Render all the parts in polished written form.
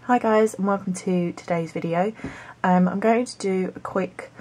Hi guys, and welcome to today's video. I'm going to do a quick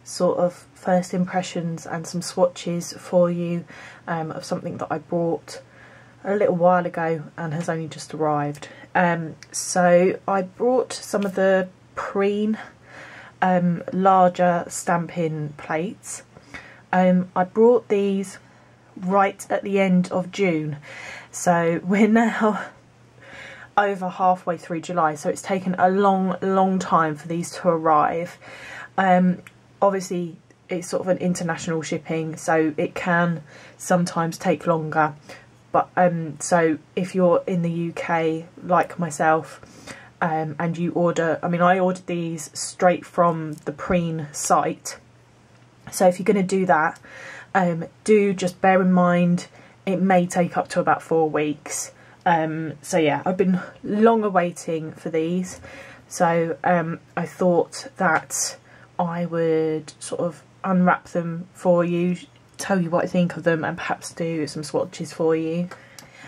sort of first impressions and some swatches for you of something that I bought a little while ago and has only just arrived. So I brought some of the Prine larger stamping plates. I brought these right at the end of June, so we're now over halfway through July, so it's taken a long time for these to arrive. Obviously it's sort of an international shipping, so it can sometimes take longer, but so if you're in the UK like myself and you order, I ordered these straight from the Prine site, so if you're going to do that, do just bear in mind it may take up to about 4 weeks. So yeah, I've been long awaiting for these, so I thought that I would sort of unwrap them for you, tell you what I think of them, and perhaps do some swatches for you.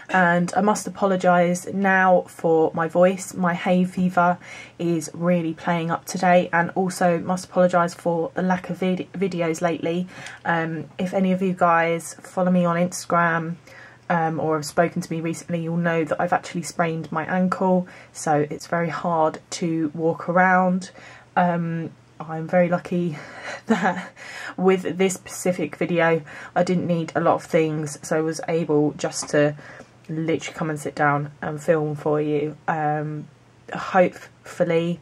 And I must apologise now for my voice. My hay fever is really playing up today, and also must apologise for the lack of videos lately. If any of you guys follow me on Instagram or have spoken to me recently, you'll know that I've actually sprained my ankle, so it's very hard to walk around. I'm very lucky that with this specific video I didn't need a lot of things, so I was able just to literally come and sit down and film for you. Hopefully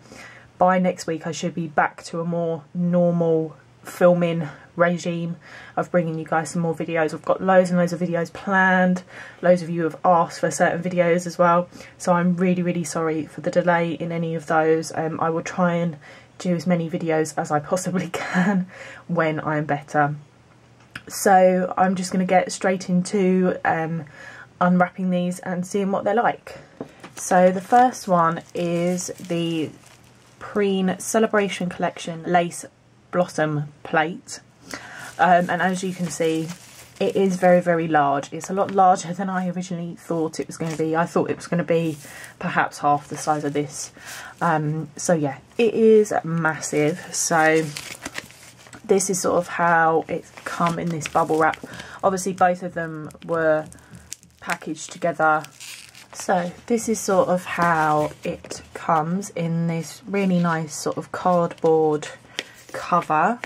by next week I should be back to a more normal filming regime of bringing you guys some more videos. I've got loads and loads of videos planned. Loads of you have asked for certain videos as well, so I'm really sorry for the delay in any of those. I will try and do as many videos as I possibly can when I'm better. So I'm just going to get straight into unwrapping these and seeing what they're like. So the first one is the Prine Celebration Collection Lace Blossom plate, and as you can see it is very large. It's a lot larger than I originally thought it was going to be. I thought it was going to be perhaps half the size of this, so yeah, it is massive. So this is sort of how it's come in this bubble wrap. Obviously both of them were packaged together, so this is sort of how it comes in this really nice sort of cardboard cover.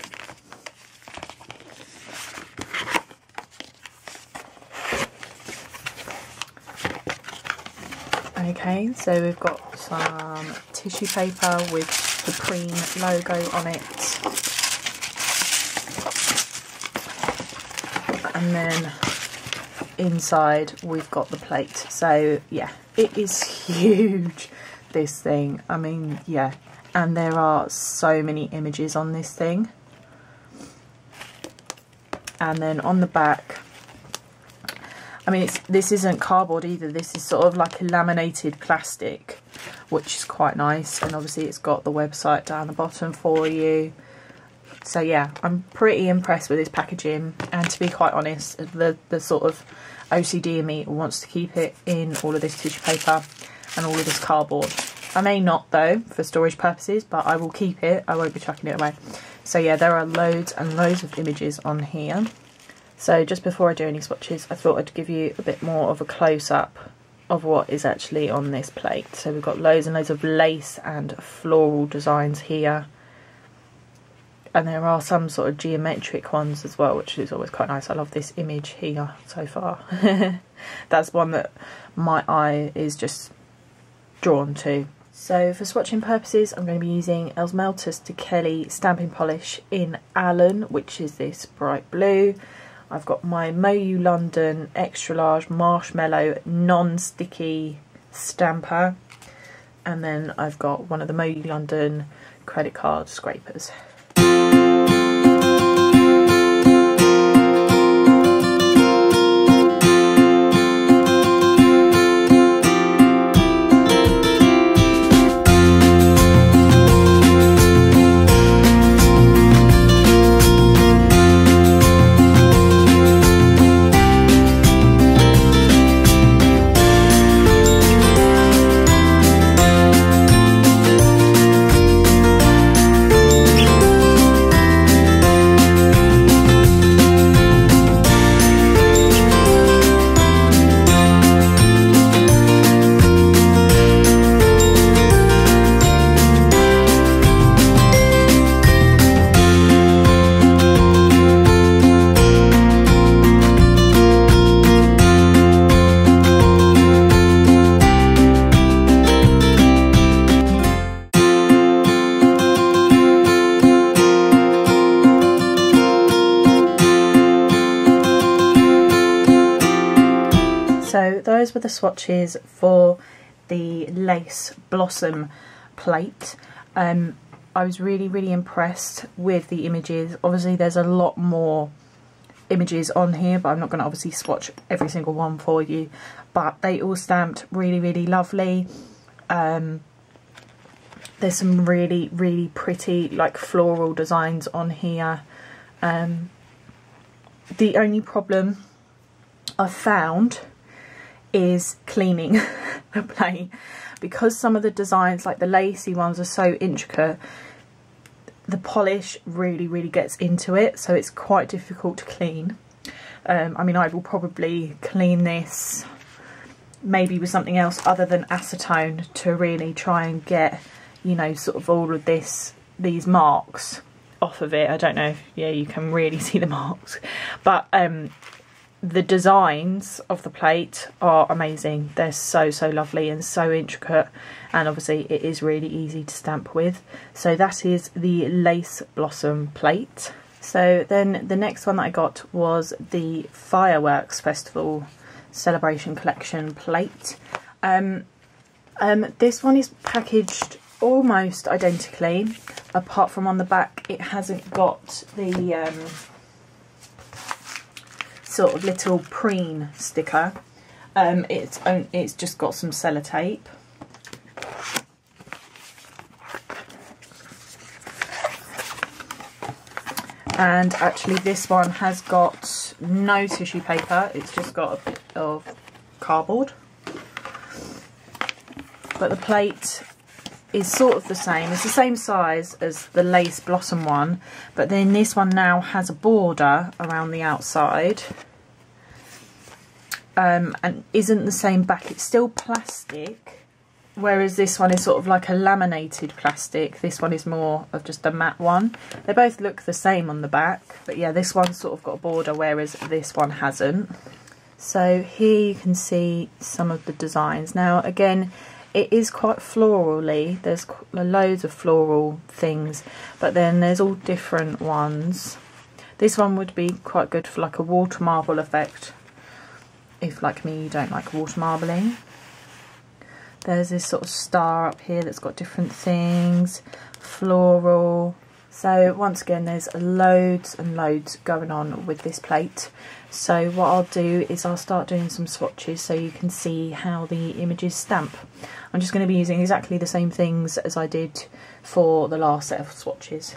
Okay, so we've got some tissue paper with the Prine logo on it, and then inside we've got the plate. So yeah, it is huge, this thing. Yeah, and there are so many images on this thing. And then on the back, this isn't cardboard either, this is sort of like a laminated plastic, which is quite nice, and obviously it's got the website down the bottom for you. So yeah, I'm pretty impressed with this packaging, and to be quite honest, the sort of OCD in me wants to keep it in all of this tissue paper and all of this cardboard. I may not though, for storage purposes, but I will keep it. I won't be chucking it away. So yeah, there are loads and loads of images on here. So just before I do any swatches, I thought I'd give you a bit more of a close-up of what is actually on this plate. So we've got loads and loads of lace and floral designs here. And there are some sort of geometric ones as well, which is always quite nice. I love this image here so far. That's one that my eye is just drawn to. So for swatching purposes, I'm going to be using Esmaltes Da Kelly stamping polish in Allen, which is this bright blue. I've got my Moyou London extra large marshmallow non-sticky stamper, and then I've got one of the Moyou London credit card scrapers. were the swatches for the Lace Blossom plate. I was really impressed with the images. Obviously there's a lot more images on here, but I'm not going to obviously swatch every single one for you, but they all stamped really lovely. There's some really pretty like floral designs on here. The only problem I've found is cleaning the plate, because some of the designs, like the lacy ones, are so intricate. The polish really gets into it, so it's quite difficult to clean. I mean, I will probably clean this maybe with something else other than acetone to really try and get, you know, sort of all of these marks off of it. I don't know if, yeah, you can really see the marks, but the designs of the plate are amazing. They're so lovely and so intricate, and obviously it is really easy to stamp with. So that is the Lace Blossom plate. So then the next one that I got was the Fireworks Festival Celebration Collection plate. This one is packaged almost identically, apart from on the back it hasn't got the sort of little Prine sticker. It's just got some sellotape. And actually this one has got no tissue paper, it's just got a bit of cardboard. But the plate is sort of the same. It's the same size as the Lace Blossom one, but then this one now has a border around the outside, and isn't the same back. It's still plastic, whereas this one is sort of like a laminated plastic. This one is more of just a matte one. They both look the same on the back, but yeah, this one's sort of got a border, whereas this one hasn't. So here you can see some of the designs. Now again, it is quite florally. There's loads of floral things, but then there's all different ones. This one would be quite good for like a water marble effect, if like me you don't like water marbling. There's this sort of star up here that's got different things, floral. So once again, there's loads and loads going on with this plate. So what I'll do is I'll start doing some swatches so you can see how the images stamp. I'm just going to be using exactly the same things as I did for the last set of swatches.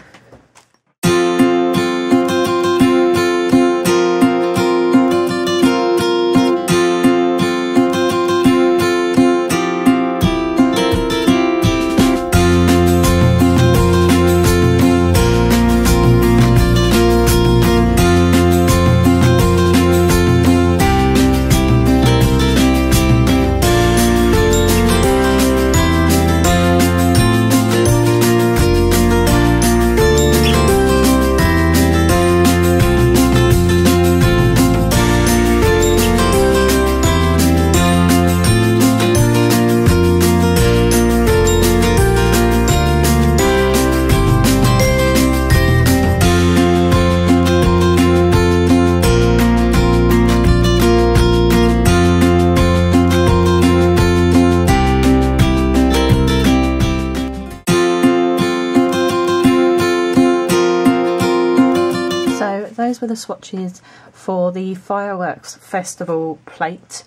Those were the swatches for the Fireworks Festival plate.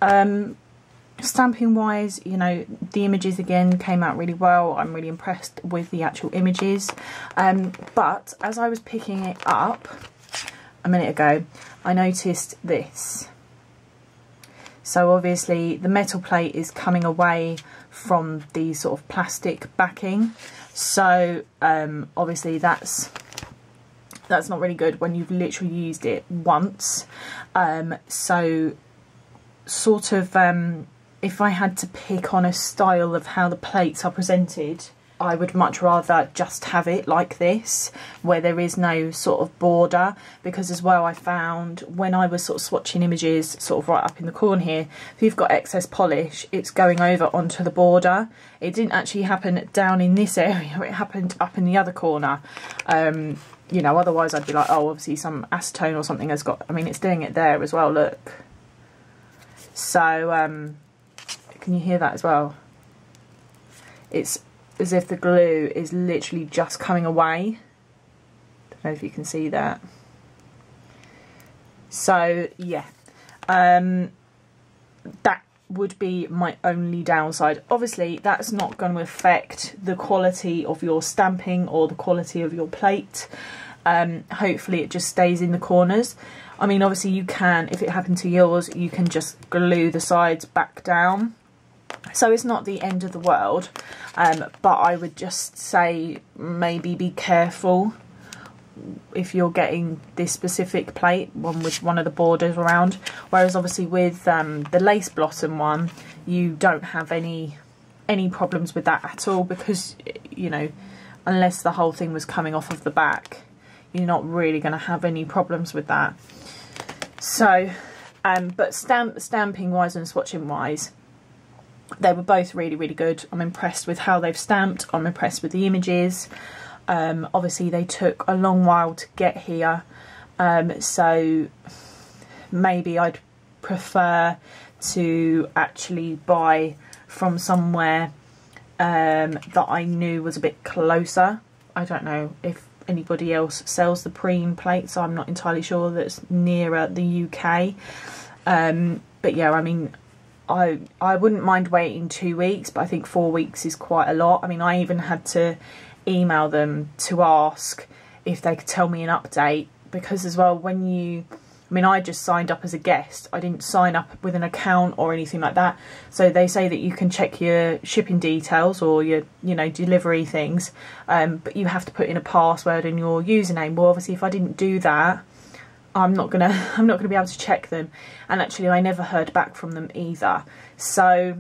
Stamping wise, you know, the images again came out really well. I'm really impressed with the actual images, but as I was picking it up a minute ago, I noticed this. So obviously the metal plate is coming away from the sort of plastic backing, so obviously that's not really good when you've literally used it once. So sort of if I had to pick on a style of how the plates are presented, I would much rather just have it like this, where there is no sort of border, because as well I found when I was sort of swatching images sort of right up in the corner here, if you've got excess polish, it's going over onto the border. It didn't actually happen down in this area, it happened up in the other corner. You know, otherwise I'd be like, oh, obviously some acetone or something has got, I mean, it's doing it there as well, look. So can you hear that as well? It's as if the glue is literally just coming away. Don't know if you can see that. So yeah, that would be my only downside. Obviously that's not going to affect the quality of your stamping or the quality of your plate. Hopefully it just stays in the corners. I mean, obviously you can, if it happened to yours, you can just glue the sides back down, so it's not the end of the world. But I would just say maybe be careful if you're getting this specific plate, one with one of the borders around, whereas obviously with the lace blossom one, you don't have any problems with that at all, because, you know, unless the whole thing was coming off of the back, you're not really going to have any problems with that. So but stamping wise and swatching wise, they were both really, really good. I'm impressed with how they've stamped. I'm impressed with the images. Obviously they took a long while to get here, so maybe I'd prefer to actually buy from somewhere that I knew was a bit closer. I don't know if anybody else sells the Prine plates, I'm not entirely sure, that's nearer the UK. But yeah, I mean, I wouldn't mind waiting 2 weeks, but I think 4 weeks is quite a lot. I mean, I even had to email them to ask if they could tell me an update, because as well, when you, I mean, I just signed up as a guest, I didn't sign up with an account or anything like that, so they say that you can check your shipping details or your, you know, delivery things, but you have to put in a password and your username. Well, obviously if I didn't do that, I'm not gonna be able to check them, and actually I never heard back from them either, so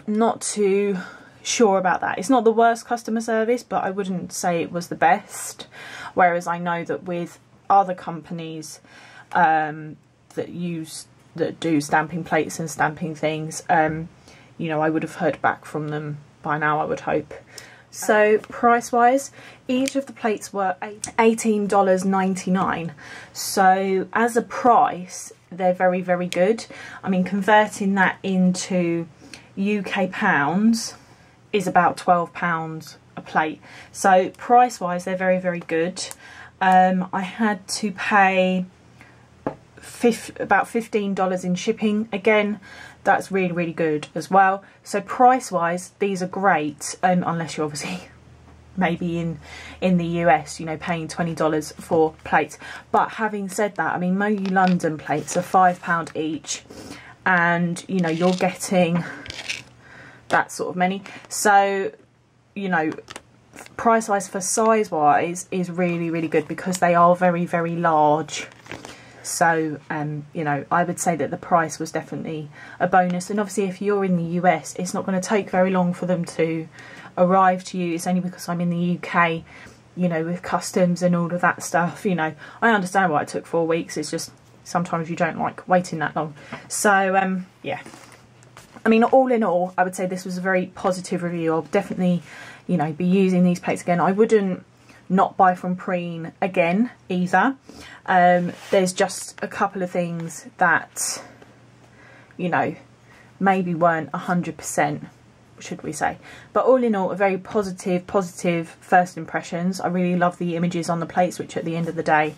not too sure about that. It's not the worst customer service, but I wouldn't say it was the best, whereas I know that with other companies that do stamping plates and stamping things, you know, I would have heard back from them by now, I would hope. So price wise, each of the plates were $18.99, so as a price they're very, very good. I mean, converting that into UK pounds is about £12 a plate, so price wise they're very, very good. I had to pay about $15 in shipping. Again, that's really, really good as well. So price wise these are great, unless you're obviously maybe in the US, you know, paying $20 for plates. But having said that, I mean, Moyou London plates are £5 each, and you know, you're getting that sort of many, so you know, price wise for size wise is really, really good, because they are very, very large. So you know, I would say that the price was definitely a bonus. And obviously if you're in the US, it's not going to take very long for them to arrive to you. It's only because I'm in the UK, you know, with customs and all of that stuff, you know, I understand why it took 4 weeks. It's just sometimes you don't like waiting that long. So yeah, I mean, all in all, I would say this was a very positive review. I'll definitely, you know, be using these plates again. I wouldn't not buy from Prine again either. There's just a couple of things that, you know, maybe weren't 100%, should we say. But all in all, a very positive first impressions. I really love the images on the plates, which at the end of the day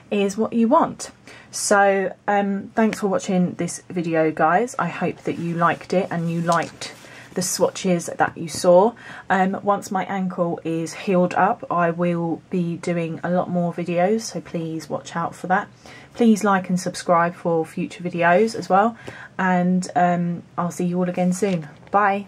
is what you want. So thanks for watching this video, guys. I hope that you liked it and you liked the swatches that you saw. Once my ankle is healed up, I will be doing a lot more videos, so please watch out for that. Please like and subscribe for future videos as well, and I'll see you all again soon. Bye.